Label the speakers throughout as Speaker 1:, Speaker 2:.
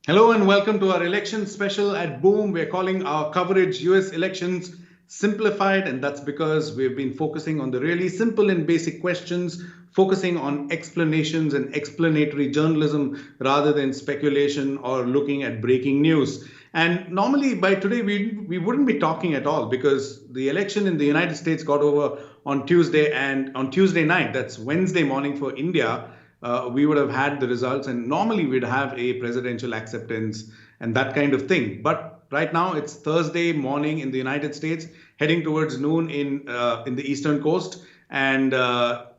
Speaker 1: Hello and welcome to our election special at Boom. We're calling our coverage US elections simplified, and that's because we've been focusing on the really simple and basic questions, focusing on explanations and explanatory journalism rather than speculation or looking at breaking news. And normally by today, we wouldn't be talking at all because the election in the United States got over on Tuesday, and on Tuesday night, that's Wednesday morning for India, we would have had the results, and normally we'd have a presidential acceptance and that kind of thing. But right now it's Thursday morning in the United States, heading towards noon in the Eastern Coast, and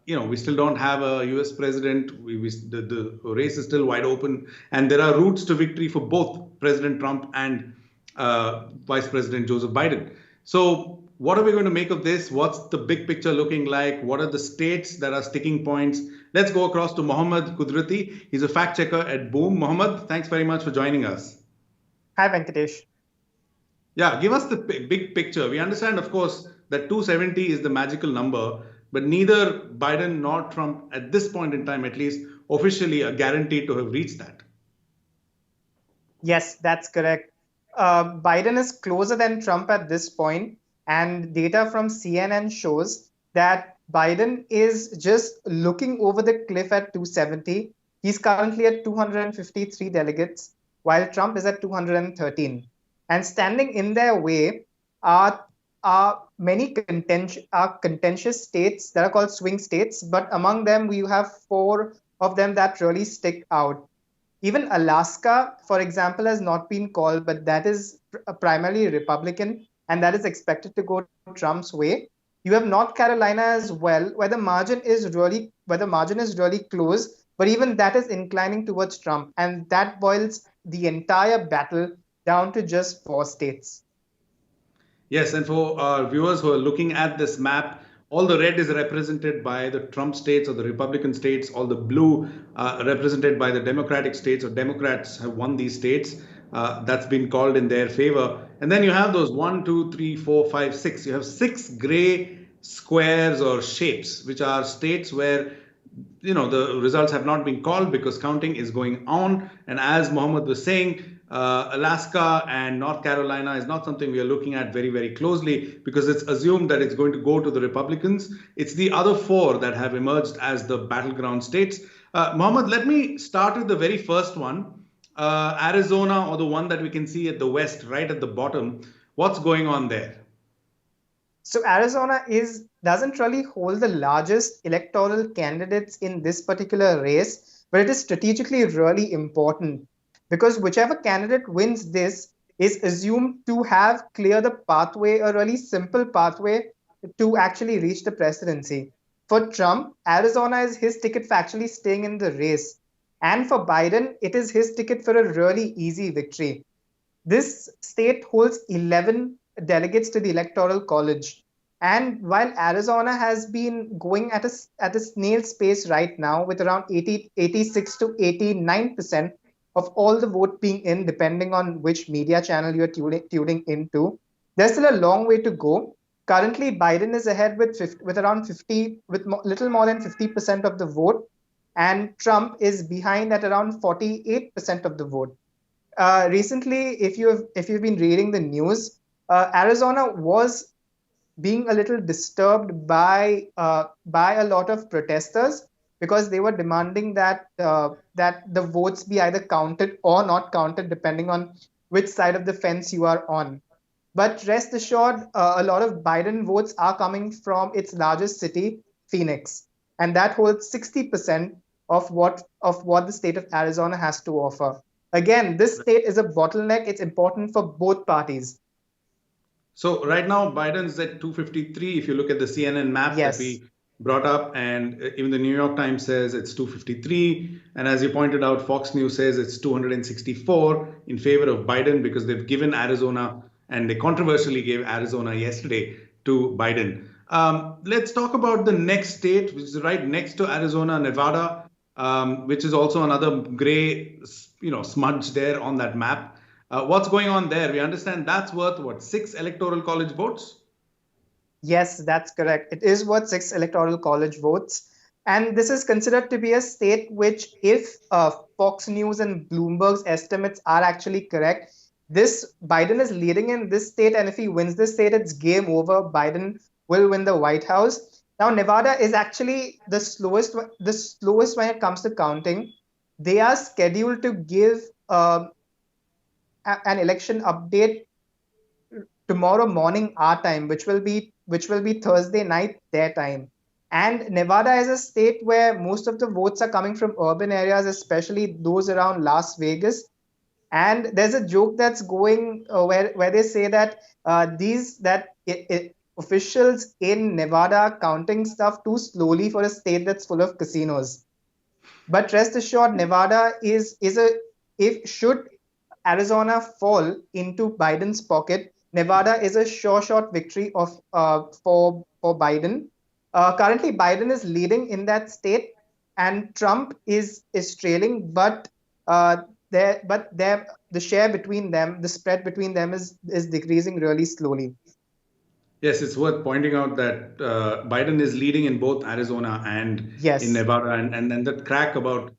Speaker 1: we still don't have a U.S. president. The race is still wide open, and there are routes to victory for both President Trump and Vice President Joseph Biden. So what are we going to make of this? What's the big picture looking like? What are the states that are sticking points? Let's go across to Mohammed Kudrati. He's a fact checker at Boom. Mohammed, thanks very much for joining us.
Speaker 2: Hi, Venkatesh.
Speaker 1: Yeah, give us the big picture. We understand, of course, that 270 is the magical number, but neither Biden nor Trump, at this point in time at least, officially are guaranteed to have reached that.
Speaker 2: Yes, that's correct. Biden is closer than Trump at this point, and data from CNN shows that Biden is just looking over the cliff at 270. He's currently at 253 delegates, while Trump is at 213. And standing in their way are many contentious states that are called swing states, but among them we have four of them that really stick out. Even Alaska, for example, has not been called, but that is primarily Republican, and that is expected to go Trump's way. You have North Carolina as well, where the margin is really close, but even that is inclining towards Trump, and that boils the entire battle down to just four states.
Speaker 1: Yes, and for our viewers who are looking at this map, all the red is represented by the Trump states or the Republican states. All the blue represented by the Democratic states, or Democrats have won these states. That's been called in their favor. And then you have those 1, 2, 3, 4, 5, 6. You have 6 gray squares or shapes, which are states where the results have not been called because counting is going on. And as Mohammed was saying, Alaska and North Carolina is not something we are looking at very, very closely because it's assumed that it's going to go to the Republicans. It's the other 4 that have emerged as the battleground states. Mohammed, let me start with the very first one, Arizona, or the one that we can see at the west, right at the bottom. What's going on there?
Speaker 2: So Arizona doesn't really hold the largest electoral candidates in this particular race, but it is strategically really important, because whichever candidate wins this is assumed to have cleared the pathway, a really simple pathway to actually reach the presidency. For Trump, Arizona is his ticket for actually staying in the race. And for Biden, it is his ticket for a really easy victory. This state holds 11 delegates to the Electoral College. And while Arizona has been going at a snail's pace right now with around 86 to 89% of all the vote being in, depending on which media channel you're tuning into, there's still a long way to go. Currently, Biden is ahead with little more than 50% of the vote, and Trump is behind at around 48% of the vote. Recently, if you've been reading the news, Arizona was being a little disturbed by a lot of protesters, because they were demanding that the votes be either counted or not counted, depending on which side of the fence you are on. But rest assured, a lot of Biden votes are coming from its largest city, Phoenix, and that holds 60% of what the state of Arizona has to offer. Again, this state is a bottleneck. It's important for both parties.
Speaker 1: So right now, Biden's at 253. If you look at the CNN map that we brought up, and even the New York Times says it's 253. And as you pointed out, Fox News says it's 264 in favor of Biden because they've given Arizona, and they controversially gave Arizona yesterday to Biden. Let's talk about the next state, which is right next to Arizona, Nevada, which is also another gray, smudge there on that map. What's going on there? We understand that's worth, 6 electoral college votes?
Speaker 2: Yes, that's correct. It is worth 6 electoral college votes. And this is considered to be a state which, if Fox News and Bloomberg's estimates are actually correct, this Biden is leading in this state, and if he wins this state, it's game over. Biden will win the White House. Now, Nevada is actually the slowest when it comes to counting. They are scheduled to give an election update tomorrow morning our time, which will be Thursday night their time. And Nevada is a state where most of the votes are coming from urban areas, especially those around Las Vegas. And there's a joke that's going where they say that officials in Nevada are counting stuff too slowly for a state that's full of casinos. But rest assured, Nevada is a if should Arizona fall into Biden's pocket, Nevada is a sure shot victory of for Biden. Currently, Biden is leading in that state, and Trump is trailing. But the share between them, the spread between them is decreasing really slowly.
Speaker 1: Yes, it's worth pointing out that Biden is leading in both Arizona and
Speaker 2: Yes.
Speaker 1: in Nevada, and that crack about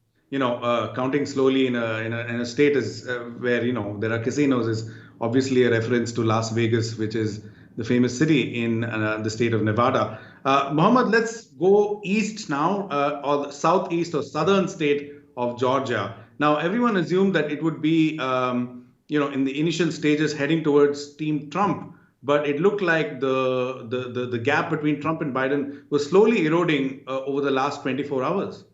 Speaker 1: counting slowly in a state is where there are casinos is obviously a reference to Las Vegas, which is the famous city in the state of Nevada. Mohammed, let's go east now, or the southeast or southern state of Georgia. Now, everyone assumed that it would be in the initial stages heading towards Team Trump. But it looked like the gap between Trump and Biden was slowly eroding over the last 24 hours.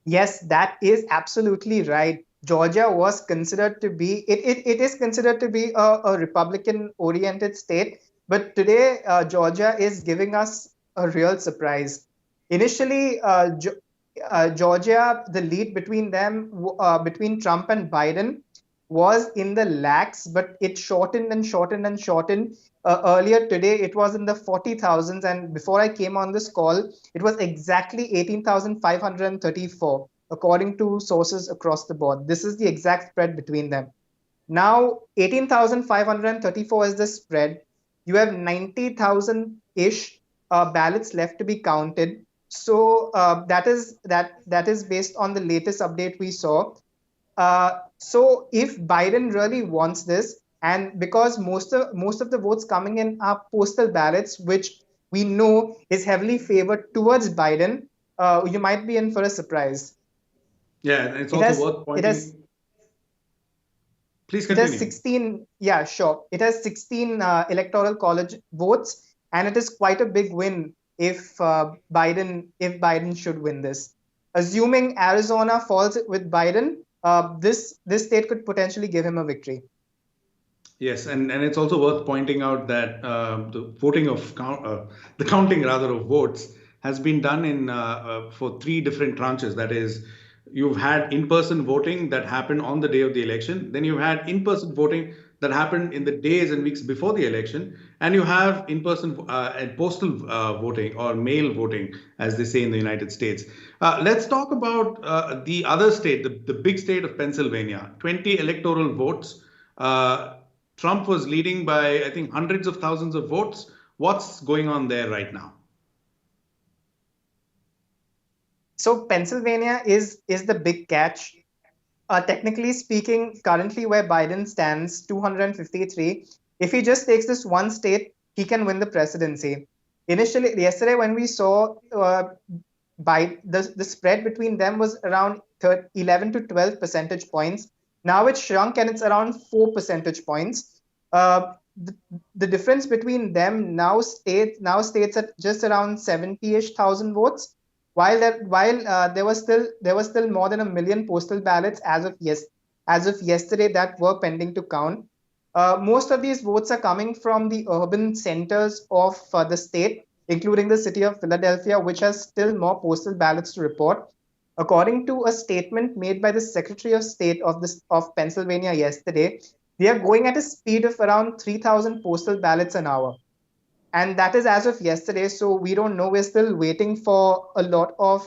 Speaker 2: Yes, that is absolutely right. Georgia was considered to be, it is considered to be a Republican-oriented state. But today, Georgia is giving us a real surprise. Initially, Georgia, the lead between between Trump and Biden, was in the lakhs, but it shortened and shortened and shortened. Earlier today, it was in the 40,000s, and before I came on this call, it was exactly 18,534, according to sources across the board. This is the exact spread between them. Now, 18,534 is the spread. You have 90,000-ish ballots left to be counted. So that is based on the latest update we saw. So if Biden really wants this, and because most of the votes coming in are postal ballots, which we know is heavily favored towards Biden, you might be in for a surprise.
Speaker 1: Yeah, and it's also worth pointing. Please continue.
Speaker 2: It has 16. Yeah, sure. It has 16 electoral college votes, and it is quite a big win if Biden should win this. Assuming Arizona falls with Biden, this state could potentially give him a victory.
Speaker 1: Yes, and it's also worth pointing out that the counting rather of votes has been done for three different tranches. That is, you've had in-person voting that happened on the day of the election. Then you've had in-person voting that happened in the days and weeks before the election, and you have in-person and postal voting or mail voting, as they say in the United States. Let's talk about the other state, the big state of Pennsylvania. 20 electoral votes. Trump was leading by, I think, hundreds of thousands of votes. What's going on there right now?
Speaker 2: So Pennsylvania is the big catch. Technically speaking, currently where Biden stands, 253, if he just takes this one state, he can win the presidency. Yesterday when we saw the spread between them was around 11 to 12 percentage points. Now it's shrunk and it's around 4 percentage points. The difference between them now states at just around 70-ish thousand votes. While there was still more than 1 million postal ballots as of yesterday that were pending to count. Most of these votes are coming from the urban centers of the state, including the city of Philadelphia, which has still more postal ballots to report. According to a statement made by the Secretary of State of Pennsylvania yesterday, they are going at a speed of around 3,000 postal ballots an hour. And that is as of yesterday, so we don't know. We're still waiting for a lot of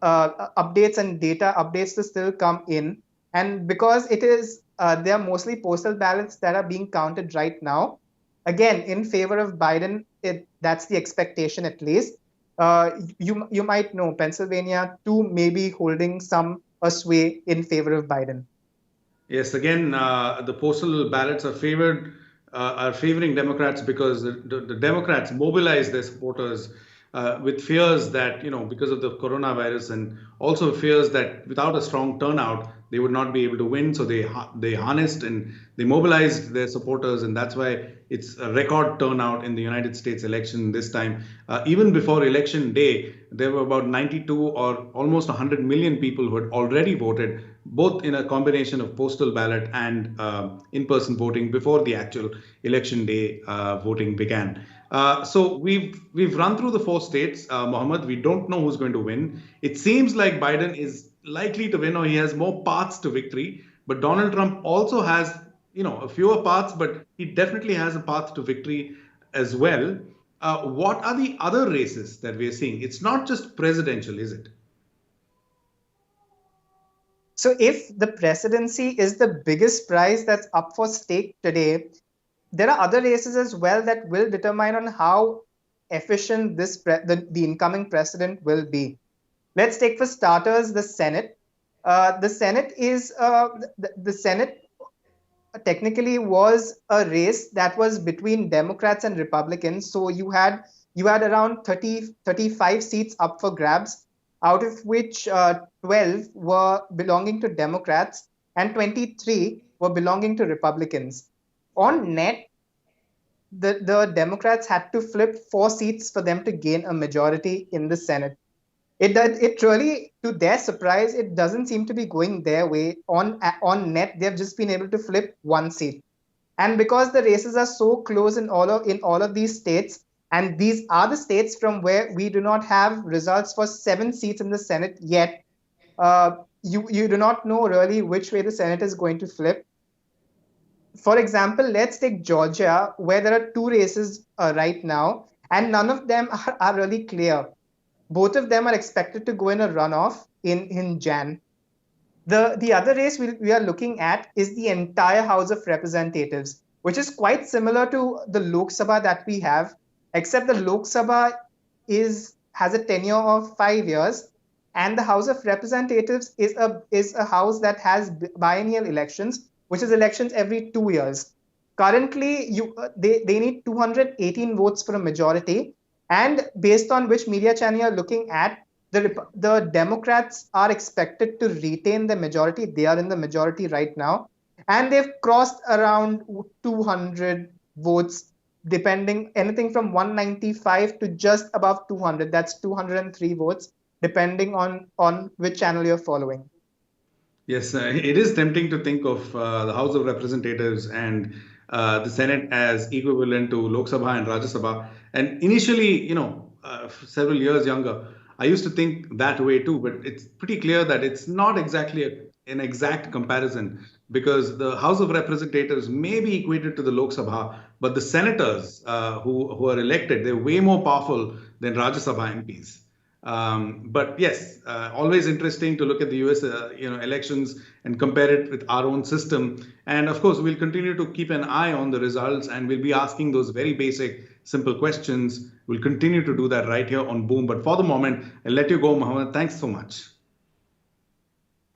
Speaker 2: updates and data updates to still come in. And because they are mostly postal ballots that are being counted right now, again, in favor of Biden. That's the expectation, at least. You might know Pennsylvania too may be holding some a sway in favor of Biden.
Speaker 1: Yes, again, the postal ballots are favoring Democrats because the Democrats mobilize their supporters with fears that, because of the coronavirus, and also fears that without a strong turnout they would not be able to win. So they harnessed and they mobilized their supporters, and that's why it's a record turnout in the United States election this time. Even before election day, there were about 92 or almost 100 million people who had already voted, both in a combination of postal ballot and in-person voting before the actual election day voting began. So we've run through the four states, Mohammed. We don't know who's going to win. It seems like Biden is likely to win, or he has more paths to victory. But Donald Trump also has, a fewer paths, but he definitely has a path to victory as well. What are the other races that we are seeing? It's not just presidential, is it?
Speaker 2: So if the presidency is the biggest prize that's up for stake today, there are other races as well that will determine on how efficient the incoming president will be. Let's take for starters the Senate. The Senate is the Senate technically was a race that was between Democrats and Republicans. So you had around 35 seats up for grabs, out of which 12 were belonging to Democrats and 23 were belonging to Republicans. On net, the Democrats had to flip 4 seats for them to gain a majority in the Senate. It really, to their surprise, it doesn't seem to be going their way. On net, they've just been able to flip 1 seat. And because the races are so close in all of these states, and these are the states from where we do not have results for 7 seats in the Senate yet, you do not know really which way the Senate is going to flip. For example, let's take Georgia, where there are 2 races right now, and none of them are really clear. Both of them are expected to go in a runoff in Jan. The other race we are looking at is the entire House of Representatives, which is quite similar to the Lok Sabha that we have, except the Lok Sabha has a tenure of 5 years, and the House of Representatives is a house that has biennial elections, which is elections every 2 years. Currently, they need 218 votes for a majority, and based on which media channel you're looking at, the Democrats are expected to retain the majority. They are in the majority right now, and they've crossed around 200 votes, depending anything from 195 to just above 200. That's 203 votes, depending on which channel you're following.
Speaker 1: Yes, it is tempting to think of the House of Representatives and the Senate as equivalent to Lok Sabha and Rajya Sabha. And initially, several years younger, I used to think that way too. But it's pretty clear that it's not exactly an exact comparison, because the House of Representatives may be equated to the Lok Sabha, but the senators who are elected, they're way more powerful than Rajya Sabha MPs. But yes, always interesting to look at the US, elections and compare it with our own system. And of course, we'll continue to keep an eye on the results, and we'll be asking those very basic, simple questions. We'll continue to do that right here on Boom. But for the moment, I'll let you go, Mohammed. Thanks so much.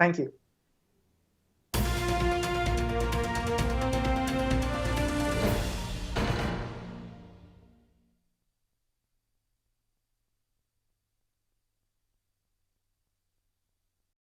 Speaker 2: Thank you.